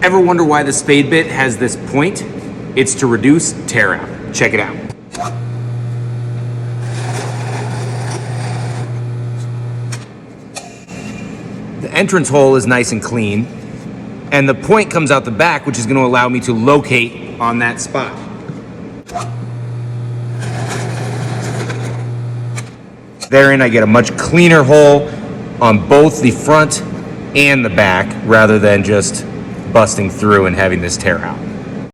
Ever wonder why the spade bit has this point? It's to reduce tear out. Check it out. The entrance hole is nice and clean, and the point comes out the back, which is going to allow me to locate on that spot. Therein, I get a much cleaner hole on both the front and the back, rather than just busting through and having this tear out.